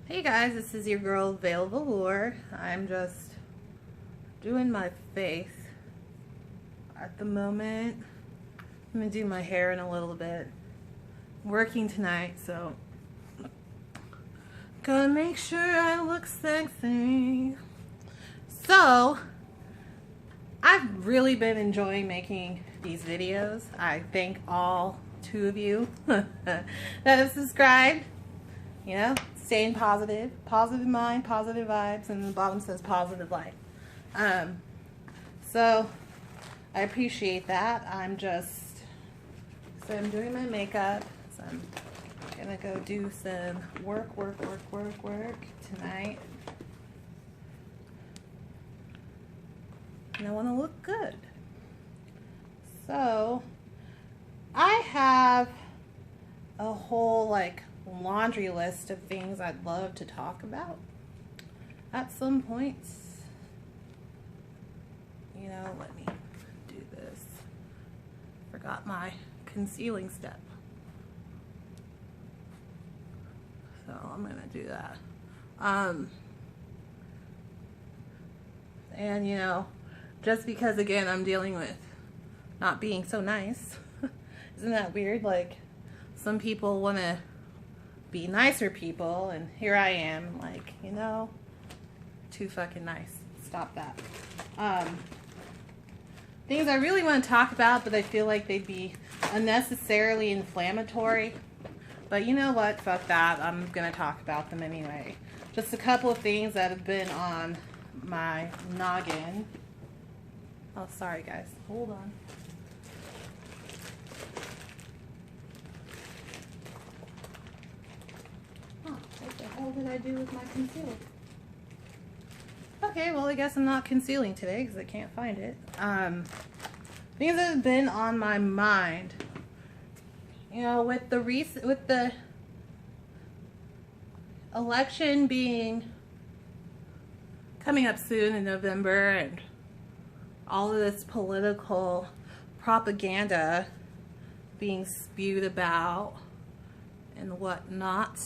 Hey guys, this is your girl Veil Velour. I'm just doing my face at the moment. I'm gonna do my hair in a little bit. I'm working tonight, so gonna make sure I look sexy. So I've really been enjoying making these videos. I thank all 2 of you that have subscribed. You know, staying positive, positive mind, positive vibes, and the bottom says positive life. So I appreciate that. I'm doing my makeup. So I'm gonna go do some work tonight. And I want to look good. So I have a whole laundry list of things I'd love to talk about at some points. You know, let me do this. Forgot my concealing step. So I'm gonna do that. And you know, just because again I'm dealing with not being so nice. Isn't that weird? Like, some people want to be nicer people, and here I am, like, you know, too fucking nice. Stop that. Things I really want to talk about, but I feel like they'd be unnecessarily inflammatory. But you know what? Fuck that. I'm going to talk about them anyway. Just a couple of things that have been on my noggin. Oh, sorry, guys. Hold on. What the hell did I do with my concealer? Okay, well, I guess I'm not concealing today because I can't find it. Things that have been on my mind. You know, with the election coming up soon in November, and all of this political propaganda being spewed about and whatnot,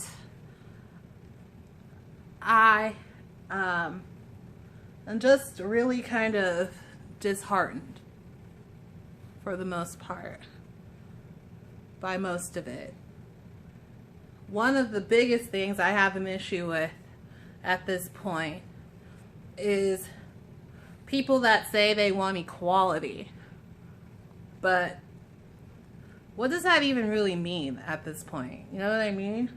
I'm just really kind of disheartened for the most part by most of it. One of the biggest things I have an issue with at this point is people that say they want equality. But what does that even really mean at this point? You know what I mean?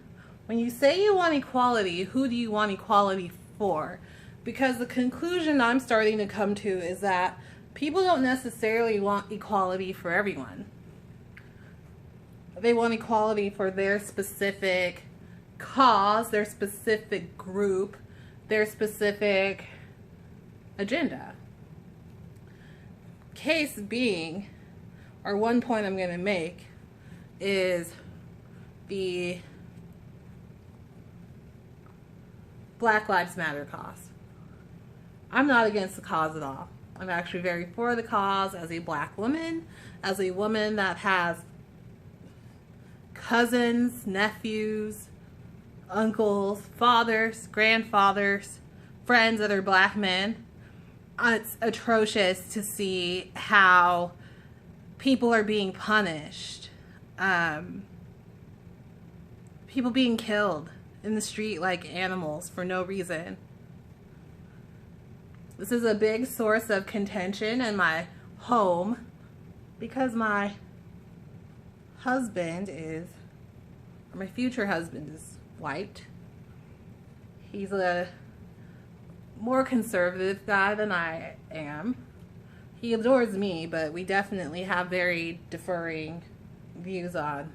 When you say you want equality, who do you want equality for? Because the conclusion I'm starting to come to is that people don't necessarily want equality for everyone. They want equality for their specific cause, their specific group, their specific agenda. Case being, or one point I'm going to make, is the Black Lives Matter cause. I'm not against the cause at all. I'm actually very for the cause as a black woman, as a woman that has cousins, nephews, uncles, fathers, grandfathers, friends that are black men. It's atrocious to see how people are being punished. People being killed in the street like animals for no reason. This is a big source of contention in my home because my husband is, or my future husband is white. He's a more conservative guy than I am. He adores me, but we definitely have very differing views on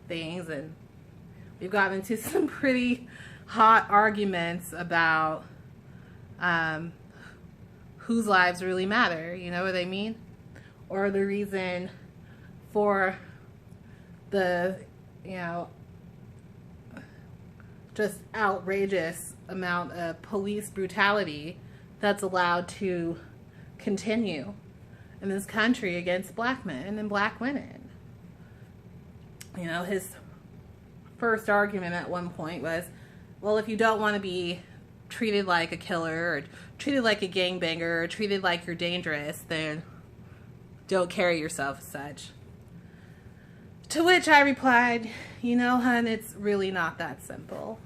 things, and we've gotten into some pretty hot arguments about whose lives really matter, you know what I mean? Or the reason for the, you know, just outrageous amount of police brutality that's allowed to continue in this country against black men and black women. You know, his first argument at one point was, well, if you don't want to be treated like a killer or treated like a gangbanger or treated like you're dangerous, then don't carry yourself as such. To which I replied, you know, hun, it's really not that simple.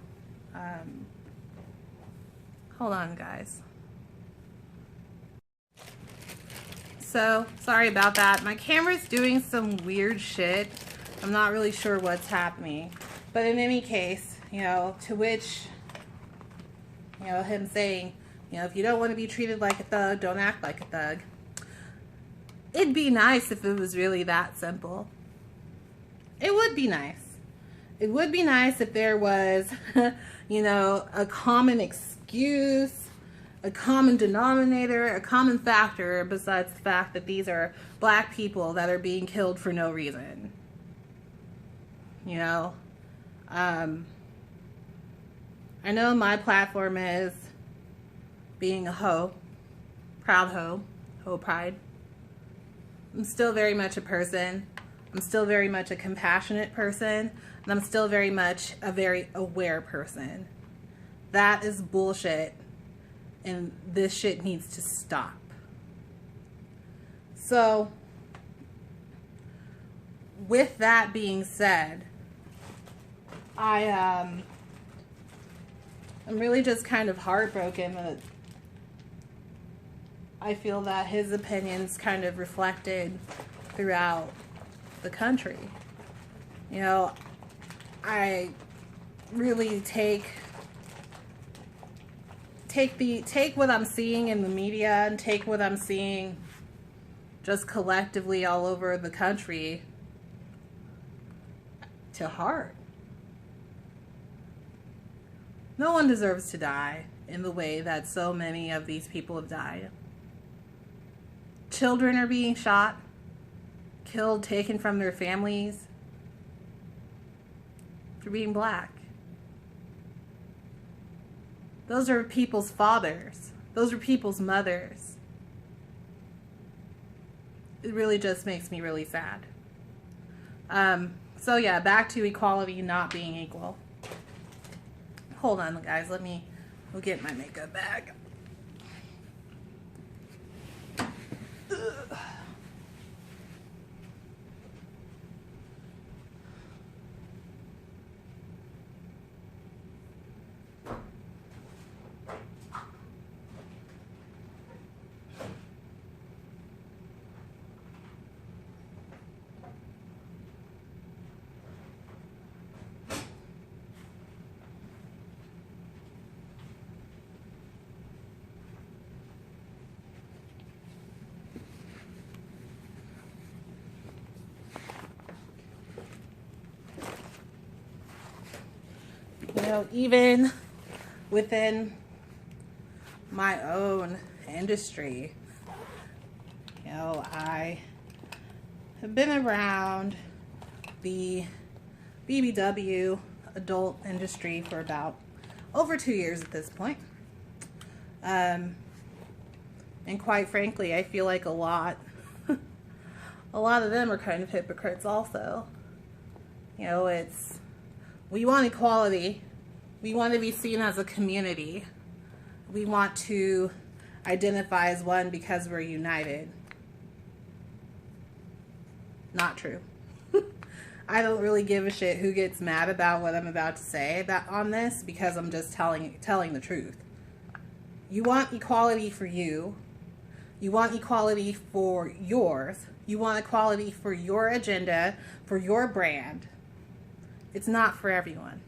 Hold on, guys. So, sorry about that. My camera's doing some weird shit. I'm not really sure what's happening. But in any case, you know, to which, you know, him saying, you know, if you don't want to be treated like a thug, don't act like a thug. It'd be nice if it was really that simple. It would be nice. It would be nice if there was, you know, a common excuse, a common denominator, a common factor besides the fact that these are black people that are being killed for no reason. You know, I know my platform is being a hoe, proud hoe, hoe pride. I'm still very much a person. I'm still very much a compassionate person, and I'm still very much a very aware person. That is bullshit, and this shit needs to stop. So, with that being said, I'm really just kind of heartbroken that I feel that his opinions kind of reflected throughout the country. You know, I really take what I'm seeing in the media and take what I'm seeing just collectively all over the country to heart. No one deserves to die in the way that so many of these people have died. Children are being shot, killed, taken from their families for being black. Those are people's fathers. Those are people's mothers. It really just makes me really sad. So yeah, back to equality not being equal. Hold on, guys. We'll get my makeup bag. Ugh. You know, even within my own industry, you know, I have been around the BBW adult industry for about over 2 years at this point. And quite frankly, I feel like a lot of them are kind of hypocrites also. You know, we want equality. We want to be seen as a community. We want to identify as one because we're united. Not true. I don't really give a shit who gets mad about what I'm about to say on this, because I'm just telling the truth. You want equality for you. You want equality for yours. You want equality for your agenda, for your brand. It's not for everyone.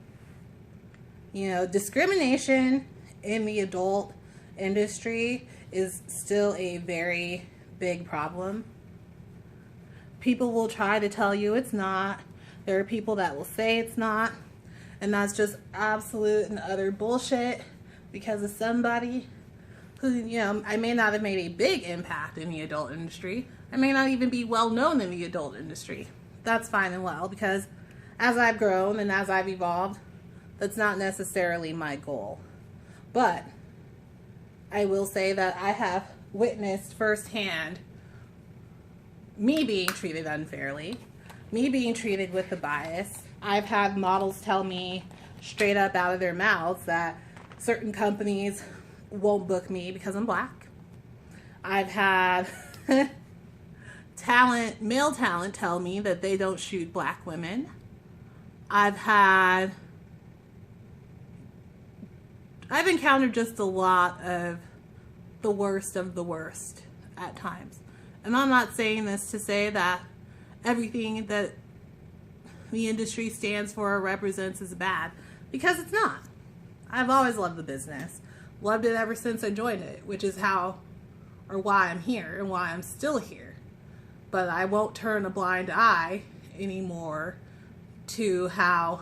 You know, discrimination in the adult industry is still a very big problem. People will try to tell you it's not. There are people that will say it's not. And that's just absolute and utter bullshit because of somebody who, you know, I may not have made a big impact in the adult industry. I may not even be well known in the adult industry. That's fine and well, because as I've grown and as I've evolved, that's not necessarily my goal. But I will say that I have witnessed firsthand me being treated unfairly, me being treated with a bias. I've had models tell me straight up out of their mouths that certain companies won't book me because I'm black. I've had male talent tell me that they don't shoot black women. I've encountered just a lot of the worst at times. And I'm not saying this to say that everything that the industry stands for or represents is bad, because it's not. I've always loved the business. Loved it ever since I joined it, which is why I'm here and why I'm still here. But I won't turn a blind eye anymore to how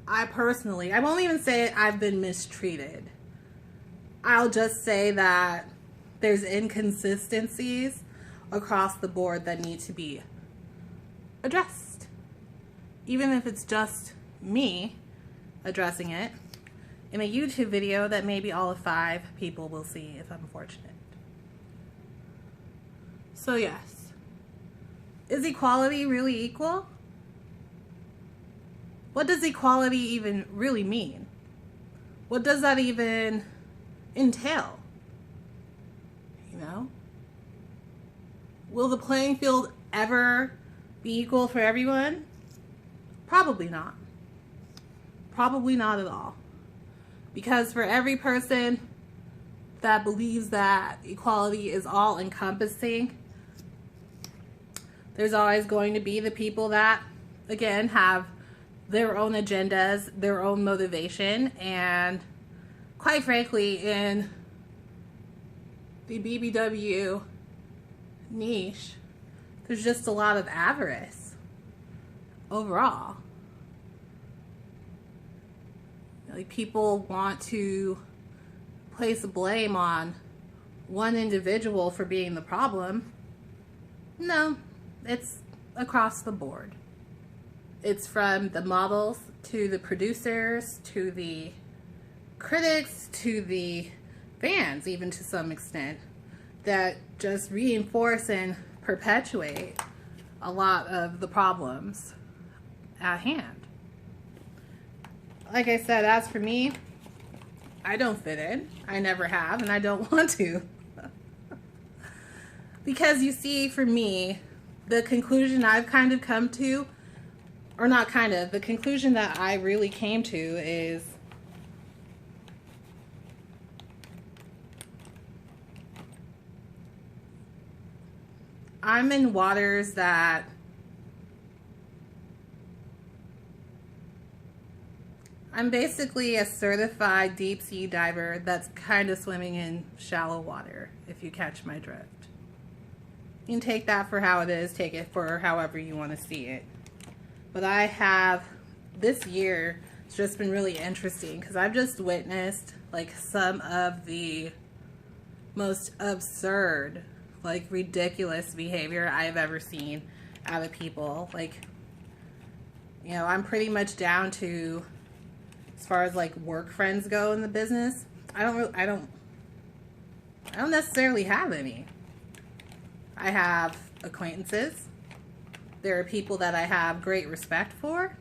I won't even say I've been mistreated. I'll just say that there's inconsistencies across the board that need to be addressed. Even if it's just me addressing it in a YouTube video that maybe all of 5 people will see if I'm fortunate. So yes, is equality really equal? What does equality even really mean? What does that even entail? You know? Will the playing field ever be equal for everyone? Probably not. Probably not at all. Because for every person that believes that equality is all encompassing, there's always going to be the people that, again, have their own agendas, their own motivation, and quite frankly, in the BBW niche, there's just a lot of avarice overall. Like, people want to place blame on one individual for being the problem. No, it's across the board. It's from the models to the producers to the critics to the fans, even to some extent, that just reinforce and perpetuate a lot of the problems at hand. Like I said, as for me, I don't fit in. I never have, and I don't want to. Because you see, for me, the conclusion I've kind of come to, or not kind of, the conclusion that I really came to is I'm in waters that I'm basically a certified deep sea diver that's kind of swimming in shallow water, if you catch my drift. You can take that for how it is, take it for however you want to see it. But I have, this year, it's just been really interesting because I've just witnessed like some of the most absurd, like ridiculous behavior I've ever seen out of people. Like, you know, I'm pretty much down to, as far as like work friends go in the business, I don't necessarily have any. I have acquaintances. There are people that I have great respect for,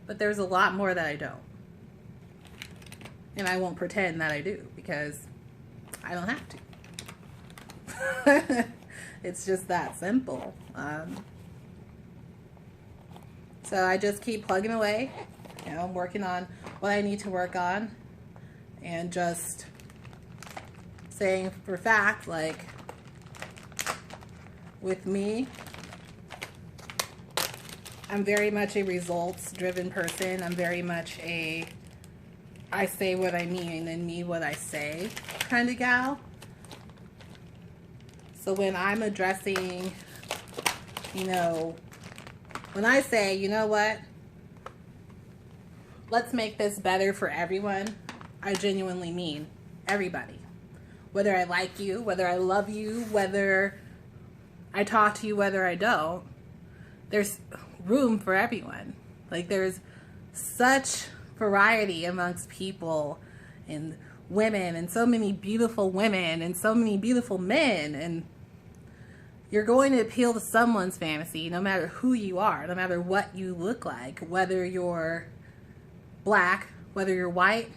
but there's a lot more that I don't. And I won't pretend that I do, because I don't have to. It's just that simple. So I just keep plugging away. You know, I'm working on what I need to work on, and just saying for fact, like, with me, I'm very much a results-driven person. I'm very much a I say what I mean and mean what I say kind of gal. So when I'm addressing, you know, when I say, you know what, let's make this better for everyone, I genuinely mean everybody. Whether I like you, whether I love you, whether I talk to you, whether I don't, there's room for everyone. Like, there's such variety amongst people and women, and so many beautiful women and so many beautiful men, and You're going to appeal to someone's fantasy, no matter who you are, no matter what you look like, whether you're black, whether you're white,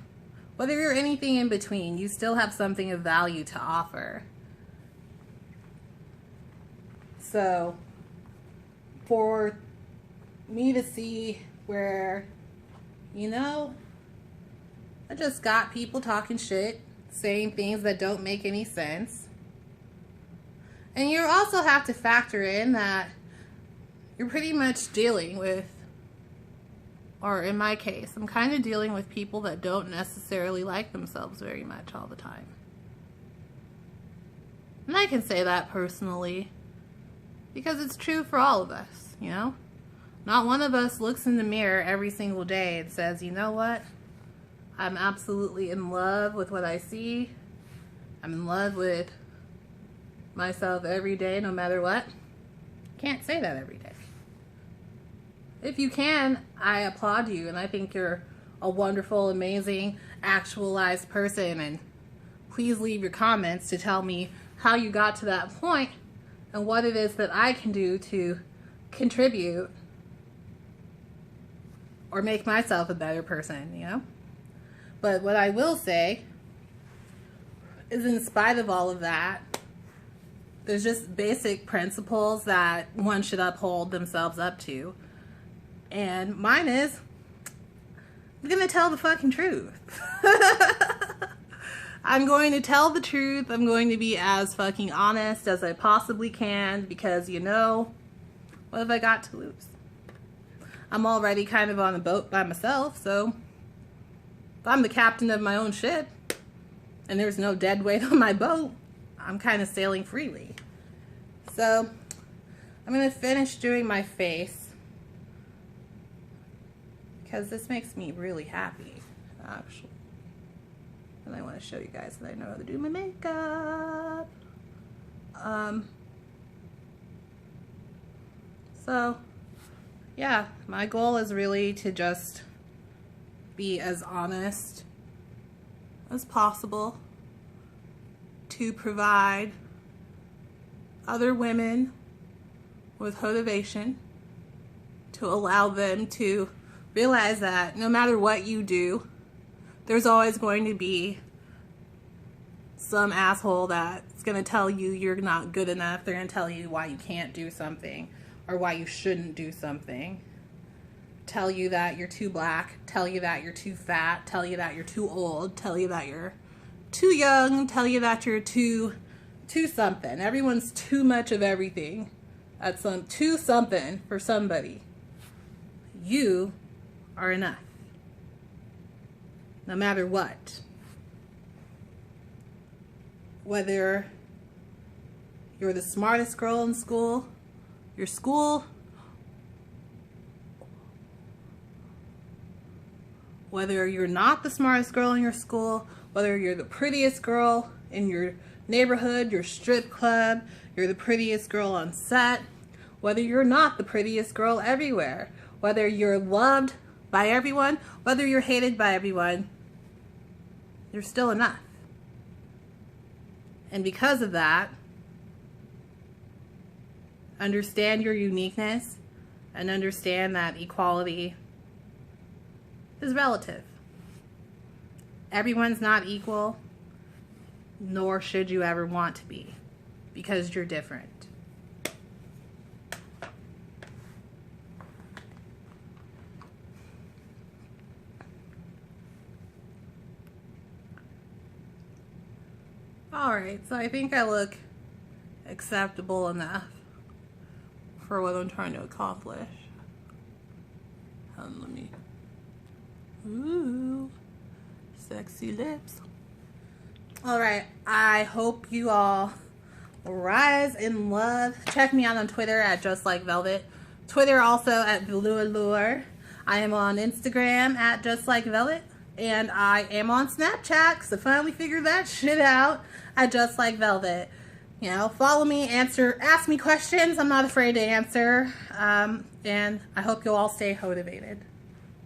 whether you're anything in between, you still have something of value to offer. So, for me to see where, you know, I just got people talking shit, saying things that don't make any sense. And you also have to factor in that you're pretty much dealing with, or in my case, I'm kind of dealing with people that don't necessarily like themselves very much all the time. And I can say that personally, because it's true for all of us, you know? Not one of us looks in the mirror every single day and says, you know what? I'm absolutely in love with what I see. I'm in love with myself every day, no matter what. Can't say that every day. If you can, I applaud you, and I think you're a wonderful, amazing, actualized person, and please leave your comments to tell me how you got to that point and what it is that I can do to contribute or make myself a better person, you know? But what I will say is, in spite of all of that, there's just basic principles that one should uphold themselves up to. And mine is, I'm going to tell the fucking truth. I'm going to tell the truth. I'm going to be as fucking honest as I possibly can, because, you know, what have I got to lose? I'm already kind of on a boat by myself, so if I'm the captain of my own ship and there's no dead weight on my boat, I'm kind of sailing freely. So I'm going to finish doing my face because this makes me really happy, actually. And I want to show you guys that I know how to do my makeup. So yeah, my goal is really to just be as honest as possible, to provide other women with motivation, to allow them to realize that no matter what you do, there's always going to be some asshole that's going to tell you you're not good enough. They're going to tell you why you can't do something or why you shouldn't do something. Tell you that you're too black, tell you that you're too fat, tell you that you're too old, tell you that you're too young, tell you that you're too something. Everyone's too much of everything. That's too something for somebody. You are enough. No matter what. Whether you're the smartest girl in school, your school, whether you're not the smartest girl in your school, whether you're the prettiest girl in your neighborhood, your strip club, you're the prettiest girl on set, whether you're not the prettiest girl everywhere, whether you're loved by everyone, whether you're hated by everyone, you're still enough. And because of that, understand your uniqueness and understand that equality is relative. Everyone's not equal, nor should you ever want to be, because you're different. Alright, so I think I look acceptable enough for what I'm trying to accomplish. Let me... Ooh, sexy lips. Alright, I hope you all rise in love. Check me out on Twitter at Just Like Velvet. Twitter also at Blue Allure. I am on Instagram at Just Like Velvet. And I am on Snapchat, because I finally figured that shit out, at Just Like Velvet. You know, follow me, ask me questions. I'm not afraid to answer. And I hope you'll all stay motivated.